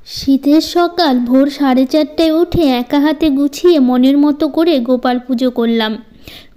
শীতের সকাল ভোর 4:30টায় উঠে একা হাতে গুছিয়ে মনের মতো করে গোপাল পুজো করলাম।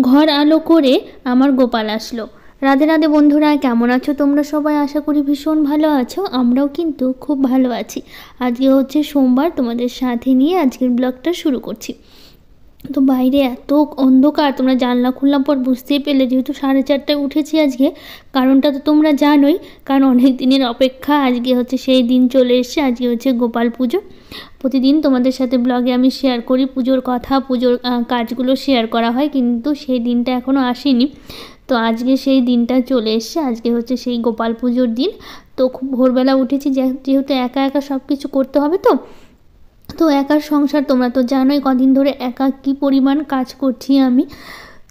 ঘর আলো করে আমার গোপাল আসলো। রাধে রাধে বন্ধুরা, কেমন আছো তোমরা সবাই? আশা করি ভীষণ ভালো আছো। আমরাও কিন্তু খুব ভালো আছি। আজকে হচ্ছে সোমবার, তোমাদের সাথে নিয়ে আজকের ব্লগটা শুরু করছি। তো বাইরে এত অন্ধকার, তোমরা জানলা খুললাম পর বুঝতেই পেলে, যেহেতু 4:30টায় উঠেছি আজকে। কারণটা তো তোমরা জানোই, কারণ অনেক দিনের অপেক্ষা, আজকে হচ্ছে সেই দিন চলে এসছে। আজকে হচ্ছে গোপাল পুজো। প্রতিদিন তোমাদের সাথে ব্লগে আমি শেয়ার করি পুজোর কথা, পুজোর কাজগুলো শেয়ার করা হয়, কিন্তু সেই দিনটা এখনও আসেনি। তো আজকে সেই দিনটা চলে এসছে। আজকে হচ্ছে সেই গোপাল পুজোর দিন। তো খুব ভোরবেলা উঠেছি, যেহেতু একা একা সব কিছু করতে হবে। তো একার সংসার, তোমরা তো জানোই কদিন ধরে একা কী পরিমাণ কাজ করছি আমি।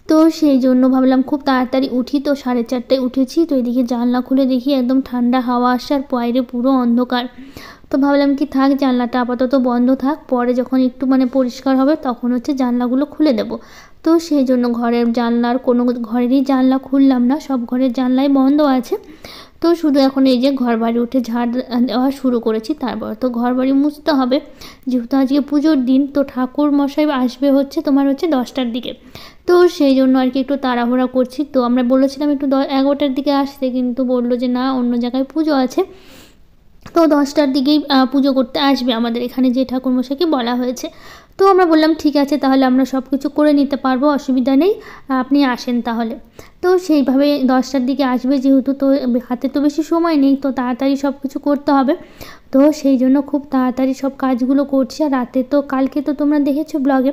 তো সেই জন্য ভাবলাম খুব তাড়াতাড়ি উঠি। তো 4:30টায় উঠেছি। তো এদিকে জানলা খুলে দেখি একদম ঠান্ডা হাওয়া আসছে, আর বাইরে পুরো অন্ধকার। তো ভাবলাম কি থাক, জানলাটা আপাতত বন্ধ থাক, পরে যখন একটু পরিষ্কার হবে তখন হচ্ছে জানলাগুলো খুলে দেব। তো সেই জন্য ঘরের জানলার কোনো ঘরেরই জানলা খুললাম না, সব ঘরের জানলাই বন্ধ আছে। তো শুধু এখন এই যে ঘর বাড়ি উঠে ঝাড় দেওয়া শুরু করেছি। তারপর তো ঘর বাড়ি মুছতে হবে, যেহেতু আজকে পুজোর দিন। তো ঠাকুর মশাই আসবে হচ্ছে 10টার দিকে। তো সেই জন্য আর কি একটু তাড়াহুড়া করছি। তো আমরা বলেছিলাম একটু 11টার দিকে আসতে, কিন্তু বললো যে না, অন্য জায়গায় পুজো আছে। তো 10টার দিকেই পুজো করতে আসবে আমাদের এখানে, যে ঠাকুরমশাইকে বলা হয়েছে। তো আমরা বললাম ঠিক আছে, তাহলে আমরা সব কিছু করে নিতে পারবো, অসুবিধা নেই, আপনি আসেন তাহলে। তো সেইভাবে 10টার দিকে আসবে, যেহেতু তো হাতে তো বেশি সময় নেই, তো তাড়াতাড়ি সব কিছু করতে হবে। তো সেই জন্য খুব তাড়াতাড়ি সব কাজগুলো করছি। আর রাতে তো কালকে তো তোমরা দেখেছো ব্লগে,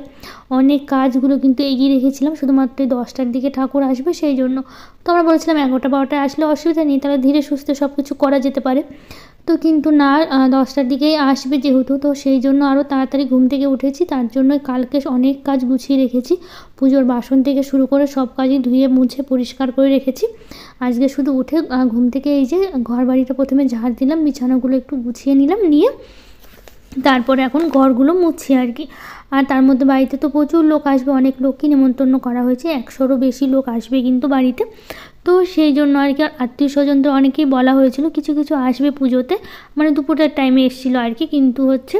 অনেক কাজগুলো কিন্তু এগিয়ে রেখেছিলাম, শুধুমাত্র 10টার দিকে ঠাকুর আসবে সেই জন্য। তো আমরা বলেছিলাম 11টা 12টায় আসলে অসুবিধা নেই, তাহলে ধীরে সুস্থে সব কিছু করা যেতে পারে। তো কিন্তু না, 10টার দিকেই আসবে যেহেতু, তো সেই জন্য আরও তাড়াতাড়ি ঘুম থেকে উঠেছি। তার জন্য কালকে অনেক কাজ গুছিয়ে রেখেছি, পুজোর বাসন থেকে শুরু করে সব কাজই ধুয়ে মুছে পরিষ্কার করে রেখেছি। আজকে শুধু উঠে ঘুম থেকে এই যে ঘর বাড়িটা প্রথমে ঝাড় দিলাম, বিছানাগুলো একটু গুছিয়ে নিলাম, নিয়ে তারপরে এখন ঘরগুলো মুছছি আর কি। আর তার মধ্যে বাড়িতে তো প্রচুর লোক আসবে, অনেক লোককে নেমন্তন্ন করা হয়েছে, 100রও বেশি লোক আসবে কিন্তু বাড়িতে। তো সেই জন্য আর কি আত্মীয় স্বজনদের অনেকেই বলা হয়েছিল, কিছু কিছু আসবে পুজোতে, দুপুরের টাইমে এসেছিলো আর কি। কিন্তু হচ্ছে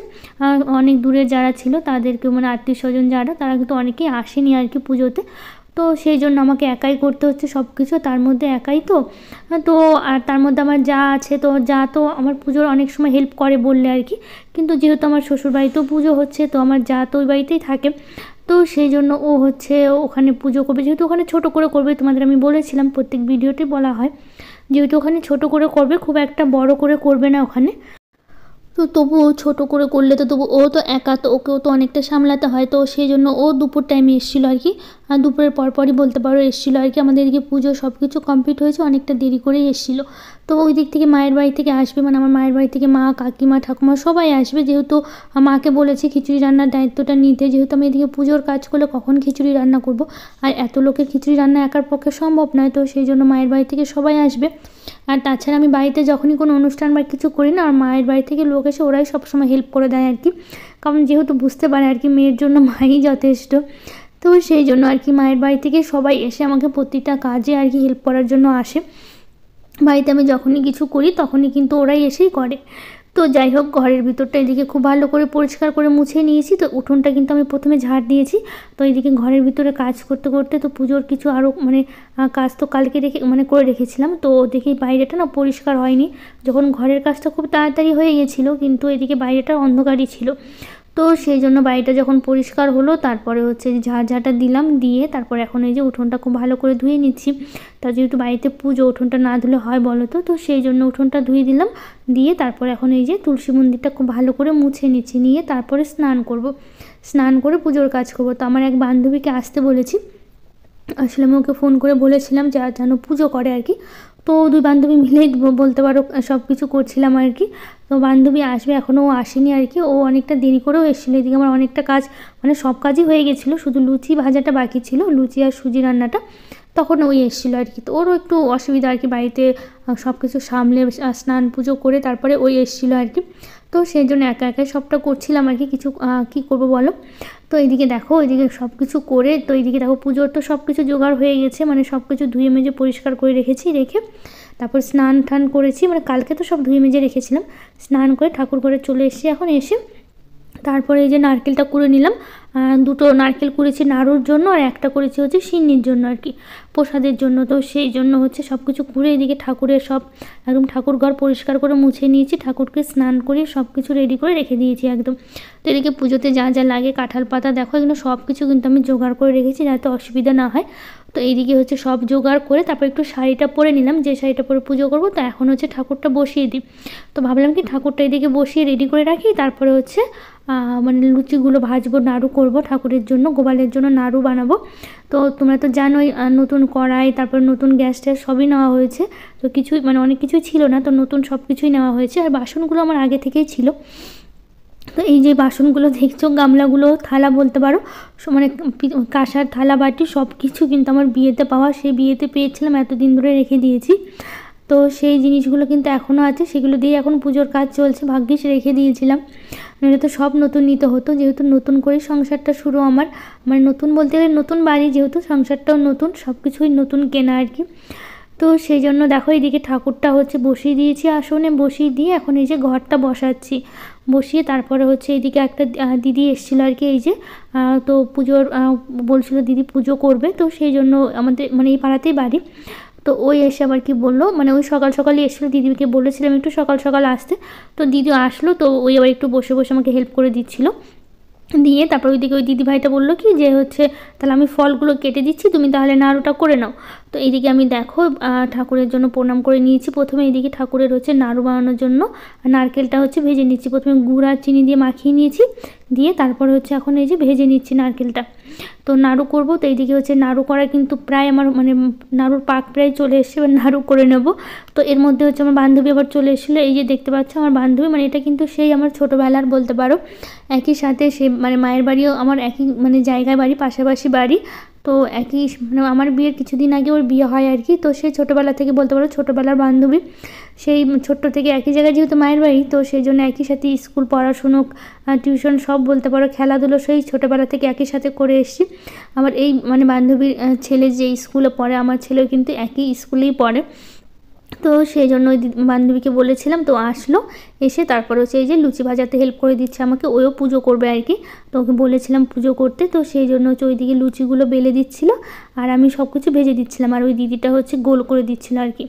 অনেক দূরে যারা ছিল তাদেরকে, আত্মীয় স্বজন যারা, তারা কিন্তু অনেকেই আসেনি আর কি পুজোতে। তো সেই জন্য আমাকে একাই করতে হচ্ছে সব কিছু, তার মধ্যে একাই তো। আর তার মধ্যে আমার যা আছে, তো যা তো আমার পুজোর অনেক সময় হেল্প করে বললে আর কি। কিন্তু যেহেতু আমার শ্বশুরবাড়িতেও পুজো হচ্ছে, তো আমার যা তো ওই বাড়িতেই থাকে। তো সেই জন্য ও হচ্ছে ওখানে পুজো করবে, যেহেতু ওখানে ছোটো করে করবে, তোমাদের আমি বলেছিলাম, প্রত্যেক ভিডিওতে বলা হয়, যেহেতু ওখানে ছোটো করে করবে, খুব একটা বড় করে করবে না ওখানে। তো তবুও ছোটো করে করলে তো তবু ও তো একা, তো ওকেও তো অনেকটা সামলাতে হয়। তো সেই জন্য ও দুপুর টাইমে এসেছিলো আর কি, আর দুপুরের পরপরই বলতে পারো এসেছিলো আর কি। আমাদের এদিকে পুজো সব কিছু কমপ্লিট হয়েছে, অনেকটা দেরি করেই এসেছিলো। তো ওই দিক থেকে মায়ের বাড়ি থেকে আসবে, আমার মায়ের বাড়ি থেকে মা, কাকিমা, ঠাকুমা সবাই আসবে। যেহেতু মাকে বলেছি খিচুড়ি রান্নার দায়িত্বটা নিতে, যেহেতু আমি এদিকে পুজোর কাজ করলে কখন খিচুড়ি রান্না করব, আর এত লোকের খিচুড়ি রান্না একার পক্ষে সম্ভব নয়। তো সেই জন্য মায়ের বাড়ি থেকে সবাই আসবে। আর তাছাড়া আমি বাড়িতে যখনই কোনো অনুষ্ঠান বা কিছু করি না, আর মায়ের বাড়ি থেকে লোক এসে ওরাই সবসময় হেল্প করে দেয় আর কি, কারণ যেহেতু বুঝতে পারে আর কি মেয়ের জন্য মাই যথেষ্ট। তো সেই জন্য আর কি মায়ের বাড়ি থেকে সবাই এসে আমাকে প্রতিটা কাজে আর কি হেল্প করার জন্য আসে। বাড়িতে আমি যখনই কিছু করি তখনই কিন্তু ওরাই এসেই করে। তো যাই হোক, ঘরের ভিতরটা এদিকে খুব ভালো করে পরিষ্কার করে মুছে নিয়েছি। তো উঠোনটা কিন্তু আমি প্রথমে ঝাড় দিয়েছি। তো এদিকে ঘরের ভিতরে কাজ করতে করতে তো পুজোর কিছু আরও কাজ তো কালকে করে রেখেছিলাম। তো দেখি বাইরেটা না পরিষ্কার হয়নি, যখন ঘরের কাজটা খুব তাড়াতাড়ি হয়ে গেছিলো, কিন্তু এদিকে বাইরেটা অন্ধকারই ছিল। তো সেই জন্য বাড়িটা যখন পরিষ্কার হলো, তারপরে হচ্ছে ঝাঁটা দিলাম, দিয়ে তারপরে এখন এই যে উঠোনটা খুব ভালো করে ধুয়ে নিচ্ছি। তা যেহেতু বাড়িতে পুজো, উঠোনটা না ধুলে হয় বলো তো? তো সেই জন্য উঠোনটা ধুয়ে দিলাম, দিয়ে তারপরে এখন এই যে তুলসী মন্দিরটা খুব ভালো করে মুছে নিচ্ছি, নিয়ে তারপরে স্নান করব। স্নান করে পুজোর কাজ করব। তো আমার এক বান্ধবীকে আসতে বলেছি, আসলে আমি ওকে ফোন করে বলেছিলাম যে যেন পুজো করে আর কি। তো দুই বান্ধবী মিলেই বলতে পারো সব কিছু করছিলাম আর কি। তো বান্ধবী আসবে, এখনও ও আসেনি আর কি, ও অনেকটা দেরি করেও এসেছিলো। এদিকে আমার অনেকটা কাজ, সব কাজই হয়ে গেছিলো, শুধু লুচি ভাজাটা বাকি ছিল, লুচি আর সুজি রান্নাটা, তখন ওই এসেছিলো আর কি। তো ওরও একটু অসুবিধা আর কি, বাড়িতে সব কিছু সামলে স্নান পুজো করে তারপরে ওই এসেছিলো আর কি। তো সেই জন্য একা একাই সবটা করছিলাম আর কি, কিছু কী করবো বলো। তো এইদিকে দেখো, এইদিকে সব কিছু করে, তো এইদিকে দেখো পুজোর তো সব কিছু জোগাড় হয়ে গেছে, সব কিছু ধুয়ে মেজে পরিষ্কার করে রেখেছি। রেখে তারপর স্নান টান করেছি, মানে কালকে তো সব ধুয়ে মেজে রেখেছিলাম। স্নান করে ঠাকুর ঘরে চলে এসেছি। এখন এসে তারপরে এই যে নারকেলটা কুড়ে নিলাম। দুটো নারকেল কুড়েছি নাড়ুর জন্য, আর একটা করেছি হচ্ছে সিন্নির জন্য আর কি, প্রসাদের জন্য। তো সেই জন্য হচ্ছে সব কিছু কুড়ে এদিকে ঠাকুরের সব একদম ঠাকুর ঘর পরিষ্কার করে মুছে নিয়েছি, ঠাকুরকে স্নান করে সব কিছু রেডি করে রেখে দিয়েছি একদম। তো এদিকে পুজোতে যা যা লাগে, কাঁঠাল পাতা দেখো এগুলো সব কিছু কিন্তু আমি জোগাড় করে রেখেছি যাতে অসুবিধা না হয়। তো এইদিকে হচ্ছে সব জোগাড় করে তারপর একটু শাড়িটা পরে নিলাম, যে শাড়িটা পরে পুজো করবো। তো এখন হচ্ছে ঠাকুরটা বসিয়ে দিই। তো ভাবলাম কি ঠাকুরটা এদিকে বসিয়ে রেডি করে রাখি, তারপরে হচ্ছে মানে লুচিগুলো ভাজবো, নাড়ু করব ঠাকুরের জন্য, গোপালের জন্য নাড়ু বানাবো। তো তোমরা তো জানোই নতুন কড়াই, তারপর নতুন গ্যাস ট্যাস সবই নেওয়া হয়েছে। তো কিছুই মানে অনেক কিছুই ছিল না, তো নতুন সব কিছুই নেওয়া হয়েছে। আর বাসনগুলো আমার আগে থেকেই ছিল। তো এই যে বাসনগুলো দেখছো, গামলাগুলো, থালা বলতে পারো, মানে কাঁসার থালা বাটি সব কিছু কিন্তু আমার বিয়েতে পাওয়া, সেই বিয়েতে পেয়েছিলাম, এতদিন ধরে রেখে দিয়েছি। তো সেই জিনিসগুলো কিন্তু এখনও আছে, সেগুলো দিয়ে এখন পুজোর কাজ চলছে। ভাগ্যিস রেখে দিয়েছিলাম, নইলে তো সব নতুন নিতে হতো। যেহেতু নতুন করে সংসারটা শুরু আমার, মানে নতুন বলতে গেলে নতুন বাড়ি, যেহেতু সংসারটাও নতুন, সব কিছুই নতুন কেনা আর কি। তো সেই জন্য দেখো এইদিকে ঠাকুরটা হচ্ছে বসিয়ে দিয়েছি, আসনে বসিয়ে দিয়ে এখন এই যে ঘরটা বসাচ্ছি। বসিয়ে তারপরে হচ্ছে এইদিকে একটা দিদি এসেছিলো আর কি, এই যে তো পুজোর বলছিল দিদি পুজো করবে। তো সেই জন্য আমাদের মানে এই পাড়াতেই বাড়ি। তো ওই এসে আবার কি বললো, মানে ওই সকাল সকালই এসেছিলো, দিদিকে বলেছিলাম একটু সকাল সকাল আসতে। তো দিদি আসলো, তো ওই আবার একটু বসে বসে আমাকে হেল্প করে দিচ্ছিলো। দিয়ে তারপর ওইদিকে ওই দিদিভাইটা বললো কি যে হচ্ছে তাহলে আমি ফলগুলো কেটে দিচ্ছি, তুমি তাহলে নাড়ুটা করে নাও। তো এইদিকে আমি দেখো ঠাকুরের জন্য প্রণাম করে নিয়েছি। প্রথমে এইদিকে ঠাকুরের হচ্ছে নাড়ু বানানোর জন্য নারকেলটা হচ্ছে ভেজে নিচ্ছি। প্রথমে গুড় আর চিনি দিয়ে মাখিয়ে নিয়েছি, দিয়ে তারপরে হচ্ছে এখন এই যে ভেজে নিচ্ছি নারকেলটা। তো নাড়ু করব। তো এইদিকে হচ্ছে নাড়ু করা কিন্তু প্রায় আমার মানে নাড়ুর পাক প্রায় চলে এসছে, এবার নাড়ু করে নেব। তো এর মধ্যে হচ্ছে আমার বান্ধবী আবার চলে এসেছিলো, এই যে দেখতে পাচ্ছ আমার বান্ধবী, মানে এটা কিন্তু সেই আমার ছোটোবেলার বলতে পারো। একই সাথে সে মানে মায়ের বাড়িও আমার একই মানে জায়গায় বাড়ি, পাশাপাশি বাড়ি। তো একই মানে আমার বিয়ের কিছুদিন আগে ওর বিয়ে হয় আর কি। তো সেই ছোটোবেলা থেকে বলতে পারো ছোটোবেলার বান্ধবী, সেই ছোট্ট থেকে একই জায়গায় যেহেতু মায়ের বাড়ি, তো সেই জন্য একই সাথে স্কুল পড়াশুনো, টিউশন সব বলতে পারো, খেলাধুলো সেই ছোটোবেলা থেকে একই সাথে করে এসেছি। আমার এই মানে বান্ধবীর ছেলে যে স্কুলে পড়ে, আমার ছেলেও কিন্তু একই স্কুলেই পড়ে। তো সেই জন্য ওই বান্ধবীকে বলেছিলাম, তো আসলো, এসে তারপর হচ্ছে এই যে লুচি ভাজাতে হেল্প করে দিচ্ছে আমাকে, ওও পুজো করবে আর কি। তো ওকে বলেছিলাম পুজো করতে, তো সেই জন্য হচ্ছে ওইদিকে লুচিগুলো বেলে দিচ্ছিল, আর আমি সব কিছু ভেজে দিচ্ছিলাম, আর ওই দিদিটা হচ্ছে গোল করে দিচ্ছিল আর কি।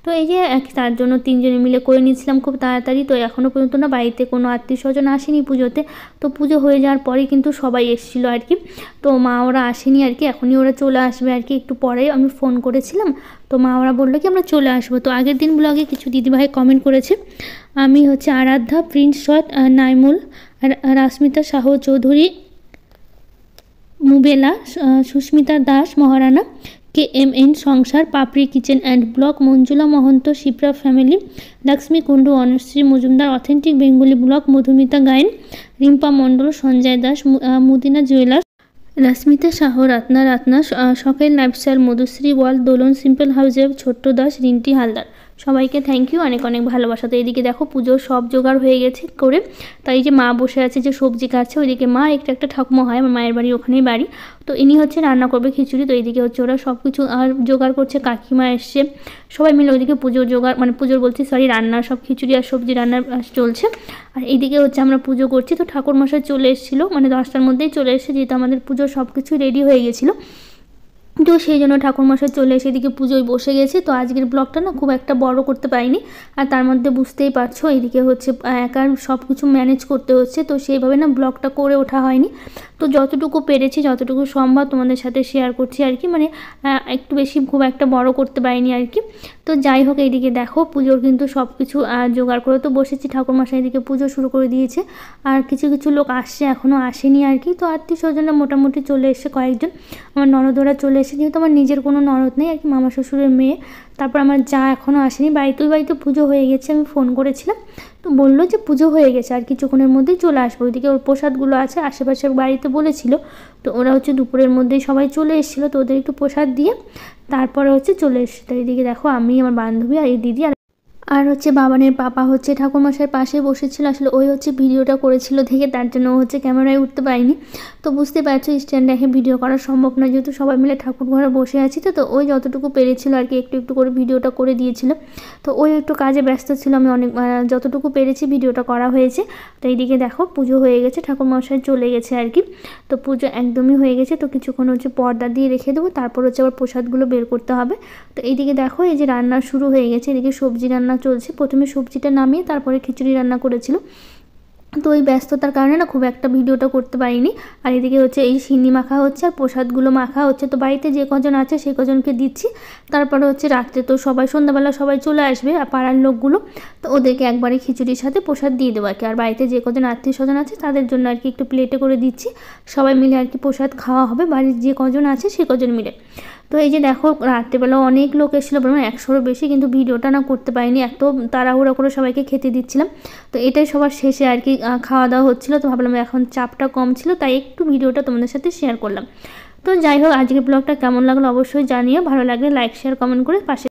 তো এই যে তার জন্য তিনজনে মিলে করে নিচ্ছিলাম খুব তাড়াতাড়ি। তো এখনও পর্যন্ত না বাড়িতে কোনো আত্মীয় স্বজন আসেনি পুজোতে। তো পুজো হয়ে যাওয়ার পরেই কিন্তু সবাই এসেছিলো আর কি। তো মা ওরা আসেনি আর কি, এখনই ওরা চলে আসবে আর কি, একটু পরে আমি ফোন করেছিলাম। তো মা ওরা বললো কি আমরা চলে আসবো। তো আগের দিন ব্লগে কিছু দিদিভাই কমেন্ট করেছে, আমি হচ্ছে Aradhya, Prince Shot, Naimul, Rasmita Shah Chowdhury, Mubela, Susmita Das Maharana, KMN Sansar, Papri kitchen and blog, Manjula Mahanta, Shipra family, Lakshmi Kundu, Anushree Majumdar, authentic Bengali blog, Madhumita Gayen, Rimpa Mondal, Sanjay Das, Mudina jewellers, Rasmita Shah, Ratna, Sakal lifestyle, Madhushree wall, Dolon, simple হাউজে, ছোট্ট দাস, রিন্টি হালদার। সবাইকে থ্যাংক ইউ, অনেক অনেক ভালোবাসা। তো এদিকে দেখো পুজোর সব জোগাড় হয়ে গেছে করে, তাই যে মা বসে আছে যে সবজি কাটছে, ওইদিকে মা একটা ঠাকুমা হয়, আমার মায়ের বাড়ি ওখানেই বাড়ি। তো ইনি হচ্ছে রান্না করবে খিচুড়ি। তো এইদিকে হচ্ছে ওরা সব কিছু আর জোগাড় করছে, কাকিমা এসছে, সবাই মিলে ওইদিকে পুজোর জোগাড় মানে পুজোর বলছি সরি রান্নার সব খিচুড়ি আর সবজি রান্নার চলছে। আর এইদিকে হচ্ছে আমরা পুজো করছি। তো ঠাকুরমশাই চলে এসেছিলো, মানে 10টার মধ্যেই চলে এসেছে, যেহেতু আমাদের পুজোর সব কিছু রেডি হয়ে গেছিলো। তো সেই জন্য ঠাকুরমশাই চলে এসে এদিকে পুজোয় বসে গেছে। তো আজকের ব্লগটা না খুব একটা বড় করতে পারিনি, আর তার মধ্যে বুঝতেই পারছো এইদিকে হচ্ছে একার সব কিছু ম্যানেজ করতে হচ্ছে, তো সেইভাবে না ব্লগটা করে ওঠা হয়নি। তো যতটুকু পেরেছি, যতটুকু সম্ভব তোমাদের সাথে শেয়ার করছি আর কি, মানে একটু বেশি খুব একটা বড় করতে পারিনি আর কি। তো যাই হোক, এইদিকে দেখো পুজোর কিন্তু সব কিছু জোগাড় করে তো বসেছি, ঠাকুরমশাই এদিকে পুজো শুরু করে দিয়েছে। আর কিছু কিছু লোক আসছে, এখনও আসেনি আর কি। তো আত্মীয় স্বজনরা মোটামুটি চলে এসে কয়েকজন, আমার ননদরা চলে এসে, যেহেতু আমার নিজের কোনো ননদ নেই আর কি, মামা শ্বশুরের মেয়ে। তারপর আমার যা এখনও আসেনি, বাড়িতে পুজো হয়ে গেছে, আমি ফোন করেছিলাম, তো বললো যে পুজো হয়ে গেছে আর কিছুক্ষণের মধ্যেই চলে আসবো। ওইদিকে ওর প্রসাদগুলো আছে, আশেপাশের বাড়িতে বলেছিল, তো ওরা হচ্ছে দুপুরের মধ্যেই সবাই চলে এসেছিলো, তো ওদের একটু প্রসাদ দিয়ে তারপরে হচ্ছে চলে এসেছে। তো এইদিকে দেখো আমি, আমার বান্ধবী আর এই দিদি আর হচ্ছে বাবানের পাপা হচ্ছে ঠাকুরমশাইয়ের পাশে বসেছিল, আসলে ওই হচ্ছে ভিডিওটা করেছিল দেখে, তার জন্য হচ্ছে ক্যামেরায় উঠতে পারিনি। তো বুঝতে পারছো স্ট্যান্ড রেখে ভিডিও করা সম্ভব না, যেহেতু সবাই মিলে ঠাকুর ঘরে বসে আছি। তো ওই যতটুকু পেরেছিল আর কি একটু একটু করে ভিডিওটা করে দিয়েছিল। তো ওই একটু কাজে ব্যস্ত ছিল, আমি অনেক যতটুকু পেরেছি ভিডিওটা করা হয়েছে। তো এইদিকে দেখো পুজো হয়ে গেছে, ঠাকুরমশাই চলে গেছে আর কি। তো পুজো একদমই হয়ে গেছে, তো কিছুক্ষণ হচ্ছে পর্দা দিয়ে রেখে দেবো, তারপর হচ্ছে আবার প্রসাদগুলো বের করতে হবে। তো এইদিকে দেখো এই যে রান্না শুরু হয়ে গেছে, এদিকে সবজি রান্না চলছে। প্রথমে সবজিটা নামিয়ে তারপরে খিচুড়ি রান্না করেছিল। তো ওই ব্যস্ততার কারণে না খুব একটা ভিডিওটা করতে পারিনি। আর এদিকে হচ্ছে এই সিন্নি মাখা হচ্ছে আর প্রসাদগুলো মাখা হচ্ছে। তো বাড়িতে যে কজন আছে সেই কজনকে দিচ্ছি। তারপরে হচ্ছে রাত্রে তো সবাই সন্ধ্যাবেলা সবাই চলে আসবে পাড়ার লোকগুলো, তো ওদেরকে একবারে খিচুড়ির সাথে প্রসাদ দিয়ে দেবো আর কি। আর বাড়িতে যে কজন আত্মীয় স্বজন আছে তাদের জন্য আর কি একটু প্লেটে করে দিচ্ছি, সবাই মিলে আর কি প্রসাদ খাওয়া হবে বাড়ির যে কজন আছে সেই কজন মিলে। তো এই যে দেখো রাত্রেবেলা অনেক লোক এসেছিলো, মানে 100-এরও বেশি, কিন্তু ভিডিওটা না করতে পারিনি, এত তাড়াহুড়ো করে সবাইকে খেতে দিচ্ছিলাম। তো এটাই সবার শেষে আর কি খাওয়া দাওয়া হচ্ছিলো। তো ভাবলাম এখন চাপটা কম ছিল, তাই একটু ভিডিওটা তোমাদের সাথে শেয়ার করলাম। তো যাই হোক, আজকের ব্লগটা কেমন লাগলো অবশ্যই জানিও, ভালো লাগলে লাইক শেয়ার কমেন্ট করে পাশে